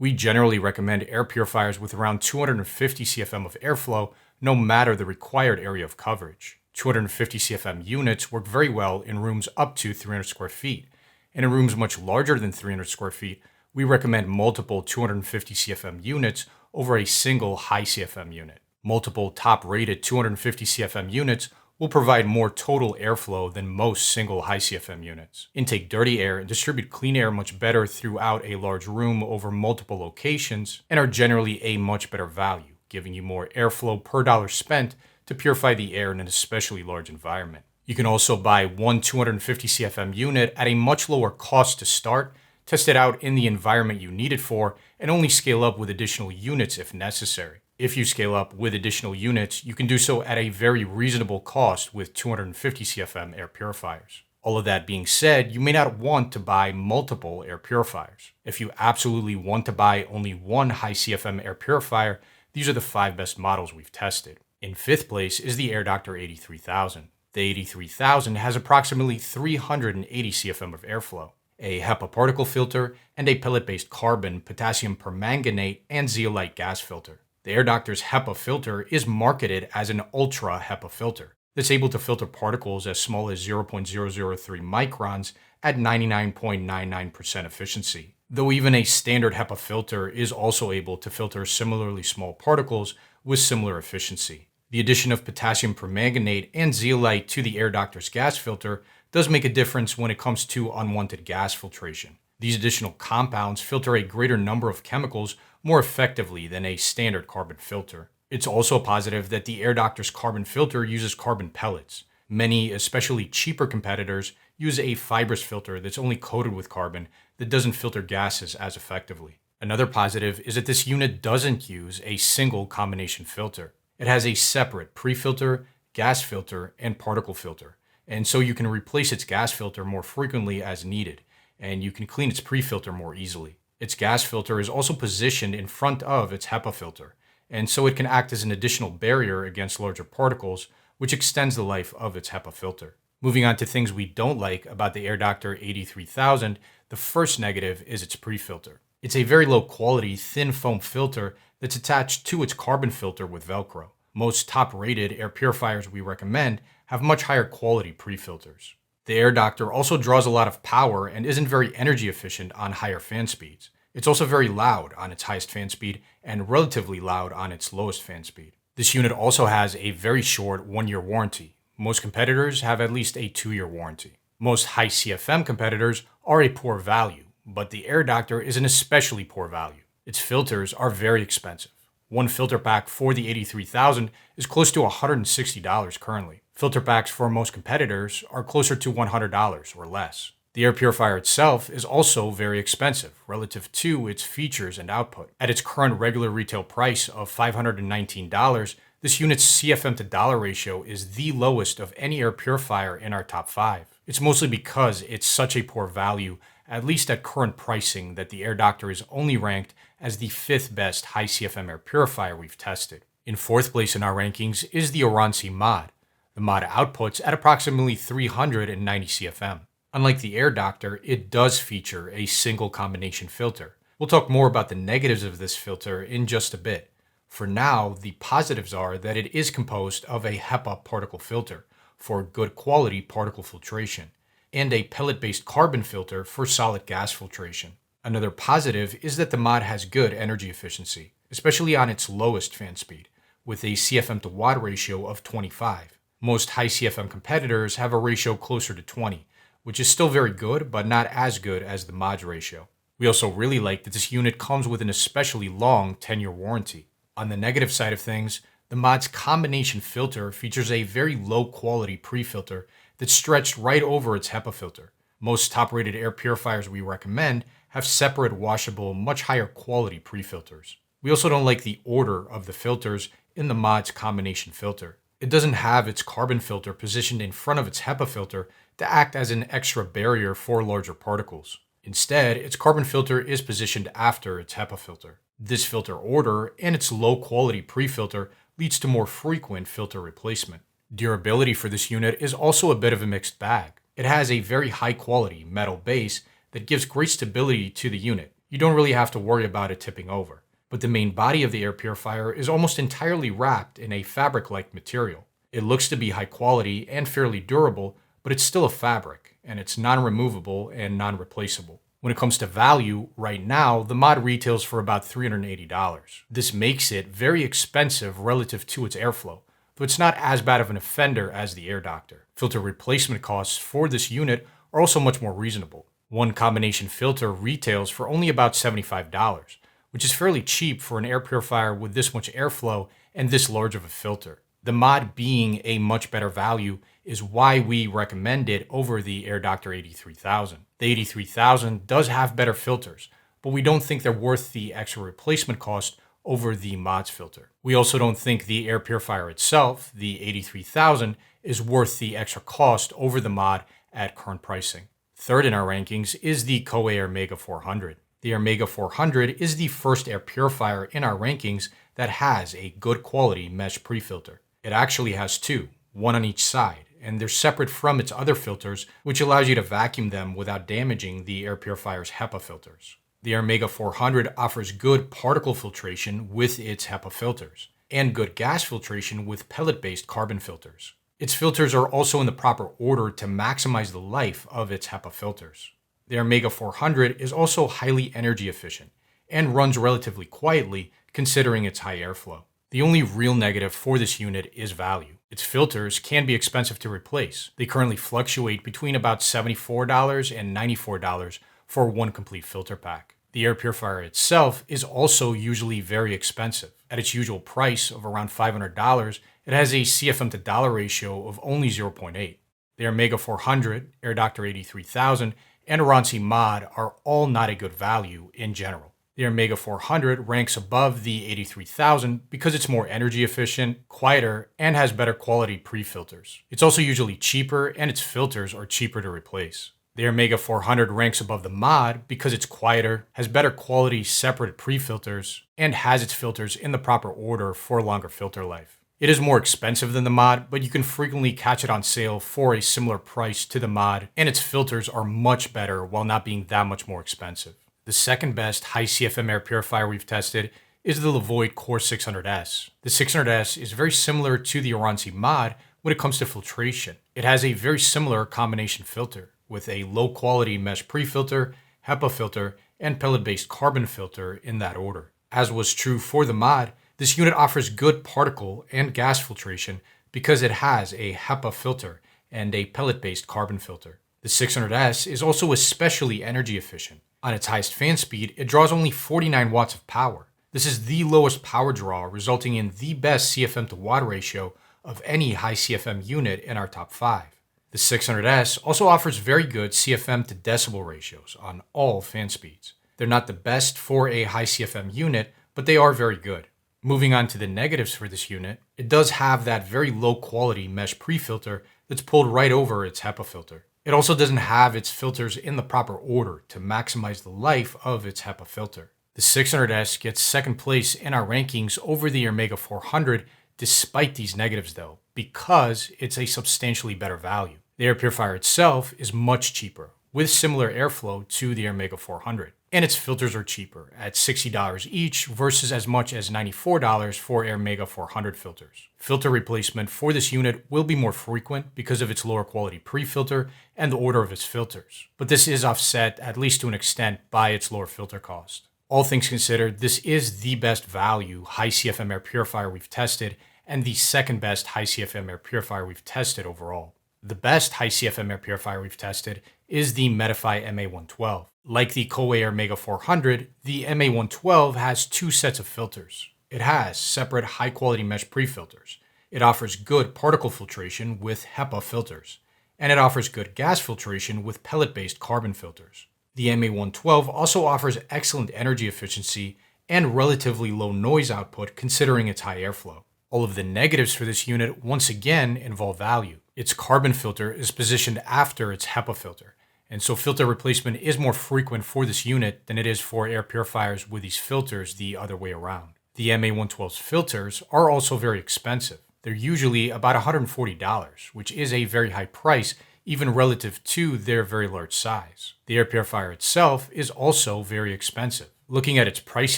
We generally recommend air purifiers with around 250 CFM of airflow, no matter the required area of coverage. 250 CFM units work very well in rooms up to 300 square feet, and in rooms much larger than 300 square feet, we recommend multiple 250 CFM units over a single high CFM unit. Multiple top-rated 250 CFM units will provide more total airflow than most single high CFM units. Intake dirty air and distribute clean air much better throughout a large room over multiple locations and are generally a much better value, giving you more airflow per dollar spent to purify the air in an especially large environment. You can also buy one 250 CFM unit at a much lower cost to start, test it out in the environment you need it for, and only scale up with additional units if necessary. If you scale up with additional units, you can do so at a very reasonable cost with 250 CFM air purifiers. All of that being said, you may not want to buy multiple air purifiers. If you absolutely want to buy only one high CFM air purifier, these are the 5 best models we've tested. In 5th place is the Air Doctor 83000. The 83000 has approximately 380 CFM of airflow, a HEPA particle filter, and a pellet-based carbon, potassium permanganate, and zeolite gas filter. The Air Doctor's HEPA filter is marketed as an ultra HEPA filter that's able to filter particles as small as 0.003 microns at 99.99% efficiency, though even a standard HEPA filter is also able to filter similarly small particles with similar efficiency. The addition of potassium permanganate and zeolite to the Air Doctor's gas filter does make a difference when it comes to unwanted gas filtration. These additional compounds filter a greater number of chemicals more effectively than a standard carbon filter. It's also positive that the Air Doctor's carbon filter uses carbon pellets. Many, especially cheaper competitors, use a fibrous filter that's only coated with carbon that doesn't filter gases as effectively. Another positive is that this unit doesn't use a single combination filter. It has a separate pre-filter, gas filter, and particle filter, and so you can replace its gas filter more frequently as needed, and you can clean its pre-filter more easily. Its gas filter is also positioned in front of its HEPA filter, and so it can act as an additional barrier against larger particles, which extends the life of its HEPA filter. Moving on to things we don't like about the Air Doctor 83000, the first negative is its pre-filter. It's a very low quality, thin foam filter that's attached to its carbon filter with Velcro. Most top-rated air purifiers we recommend have much higher quality pre-filters. The Air Doctor also draws a lot of power and isn't very energy efficient on higher fan speeds. It's also very loud on its highest fan speed and relatively loud on its lowest fan speed. This unit also has a very short 1-year warranty. Most competitors have at least a 2-year warranty. Most high CFM competitors are a poor value, but the Air Doctor is an especially poor value. Its filters are very expensive. One filter pack for the 83000 is close to $160 currently. Filter packs for most competitors are closer to $100 or less. The air purifier itself is also very expensive relative to its features and output. At its current regular retail price of $519, this unit's CFM to dollar ratio is the lowest of any air purifier in our top 5. It's mostly because it's such a poor value, at least at current pricing, that the Air Doctor is only ranked as the 5th best high CFM air purifier we've tested. In 4th place in our rankings is the Oransi mod. The mod outputs at approximately 390 CFM. Unlike the Air Doctor, it does feature a single combination filter. We'll talk more about the negatives of this filter in just a bit. For now, the positives are that it is composed of a HEPA particle filter for good quality particle filtration, and a pellet-based carbon filter for solid gas filtration. Another positive is that the mod has good energy efficiency, especially on its lowest fan speed, with a CFM to watt ratio of 25. Most high CFM competitors have a ratio closer to 20, which is still very good, but not as good as the mod's ratio. We also really like that this unit comes with an especially long 10-year warranty. On the negative side of things, the mod's combination filter features a very low-quality pre-filter that's stretched right over its HEPA filter. Most top-rated air purifiers we recommend have separate washable, much higher quality pre-filters. We also don't like the order of the filters in the mod's combination filter. It doesn't have its carbon filter positioned in front of its HEPA filter to act as an extra barrier for larger particles. Instead, its carbon filter is positioned after its HEPA filter. This filter order and its low-quality pre-filter leads to more frequent filter replacement. Durability for this unit is also a bit of a mixed bag. It has a very high-quality metal base that gives great stability to the unit, you don't really have to worry about it tipping over. But the main body of the air purifier is almost entirely wrapped in a fabric-like material. It looks to be high quality and fairly durable, but it's still a fabric, and it's non-removable and non-replaceable. When it comes to value, right now, the mod retails for about $380. This makes it very expensive relative to its airflow, though it's not as bad of an offender as the Air Doctor. Filter replacement costs for this unit are also much more reasonable. One combination filter retails for only about $75, which is fairly cheap for an air purifier with this much airflow and this large of a filter. The mod being a much better value is why we recommend it over the Air Doctor 83000. The 83000 does have better filters, but we don't think they're worth the extra replacement cost over the mod's filter. We also don't think the air purifier itself, the 83000, is worth the extra cost over the mod at current pricing. Third in our rankings is the Koei Air Mega 400. The Air Mega 400 is the first air purifier in our rankings that has a good quality mesh pre-filter. It actually has two, one on each side, and they're separate from its other filters, which allows you to vacuum them without damaging the air purifier's HEPA filters. The Air Mega 400 offers good particle filtration with its HEPA filters, and good gas filtration with pellet-based carbon filters. Its filters are also in the proper order to maximize the life of its HEPA filters. The Air Mega 400 is also highly energy efficient, and runs relatively quietly considering its high airflow. The only real negative for this unit is value. Its filters can be expensive to replace. They currently fluctuate between about $74 and $94 for one complete filter pack. The air purifier itself is also usually very expensive. At its usual price of around $500, it has a CFM to dollar ratio of only 0.8. The Air Mega 400, Air Doctor 83000, and Aranci Mod are all not a good value in general. The Air Mega 400 ranks above the 83000 because it's more energy efficient, quieter, and has better quality pre-filters. It's also usually cheaper, and its filters are cheaper to replace. The Air Mega 400 ranks above the Mod because it's quieter, has better quality separate pre-filters, and has its filters in the proper order for longer filter life. It is more expensive than the Mod, but you can frequently catch it on sale for a similar price to the Mod, and its filters are much better while not being that much more expensive. The second best high CFM air purifier we've tested is the Levoit Core 600S. The 600S is very similar to the Aranci Mod when it comes to filtration. It has a very similar combination filter with a low quality mesh pre-filter, HEPA filter, and pellet-based carbon filter in that order. As was true for the Mod, this unit offers good particle and gas filtration because it has a HEPA filter and a pellet-based carbon filter. The 600S is also especially energy efficient. On its highest fan speed, it draws only 49 watts of power. This is the lowest power draw, resulting in the best CFM to watt ratio of any high CFM unit in our top 5. The 600S also offers very good CFM to decibel ratios on all fan speeds. They're not the best for a high CFM unit, but they are very good. Moving on to the negatives for this unit, it does have that very low quality mesh pre-filter that's pulled right over its HEPA filter. It also doesn't have its filters in the proper order to maximize the life of its HEPA filter. The 600S gets second place in our rankings over the Air Mega 400 despite these negatives though, because it's a substantially better value. The air purifier itself is much cheaper, with similar airflow to the Air Mega 400. And its filters are cheaper, at $60 each versus as much as $94 for Air Mega 400 filters. Filter replacement for this unit will be more frequent because of its lower quality pre-filter and the order of its filters, but this is offset, at least to an extent, by its lower filter cost. All things considered, this is the best value high CFM air purifier we've tested and the second best high CFM air purifier we've tested overall. The best high CFM air purifier we've tested is the Medify MA112. Like the Koei Air Mega 400, the MA112 has two sets of filters. It has separate high-quality mesh pre-filters. It offers good particle filtration with HEPA filters. And it offers good gas filtration with pellet-based carbon filters. The MA112 also offers excellent energy efficiency and relatively low noise output considering its high airflow. All of the negatives for this unit once again involve value. Its carbon filter is positioned after its HEPA filter, and so filter replacement is more frequent for this unit than it is for air purifiers with these filters the other way around. The MA112's filters are also very expensive. They're usually about $140, which is a very high price even relative to their very large size. The air purifier itself is also very expensive. Looking at its price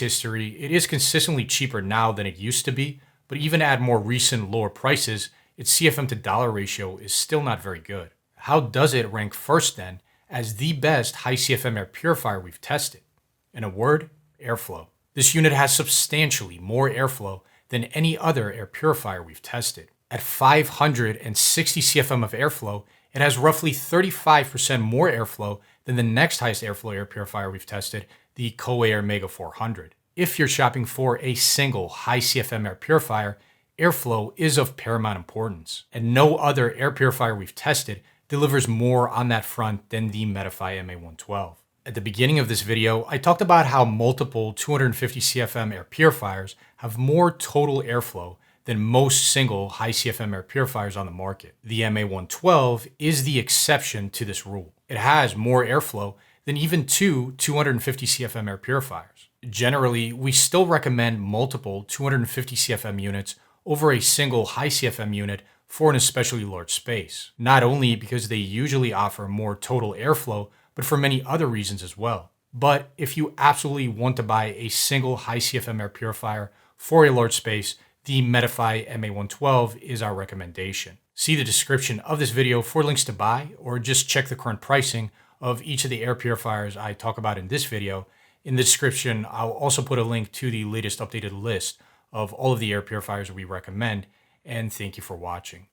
history, it is consistently cheaper now than it used to be, but even at more recent lower prices, its CFM to dollar ratio is still not very good. How does it rank first then as the best high CFM air purifier we've tested? In a word, airflow. This unit has substantially more airflow than any other air purifier we've tested. At 560 CFM of airflow, it has roughly 35% more airflow than the next highest airflow air purifier we've tested, the Coair Mega 400. If you're shopping for a single high CFM air purifier, airflow is of paramount importance, and no other air purifier we've tested delivers more on that front than the Medify MA112. At the beginning of this video, I talked about how multiple 250 CFM air purifiers have more total airflow than most single high CFM air purifiers on the market. The MA112 is the exception to this rule. It has more airflow than even two 250 CFM air purifiers. Generally, we still recommend multiple 250 CFM units over a single high CFM unit for an especially large space, not only because they usually offer more total airflow, but for many other reasons as well. But if you absolutely want to buy a single high CFM air purifier for a large space, the Medify MA112 is our recommendation. See the description of this video for links to buy, or just check the current pricing of each of the air purifiers I talk about in this video. In the description, I'll also put a link to the latest updated list of all of the air purifiers we recommend, and thank you for watching.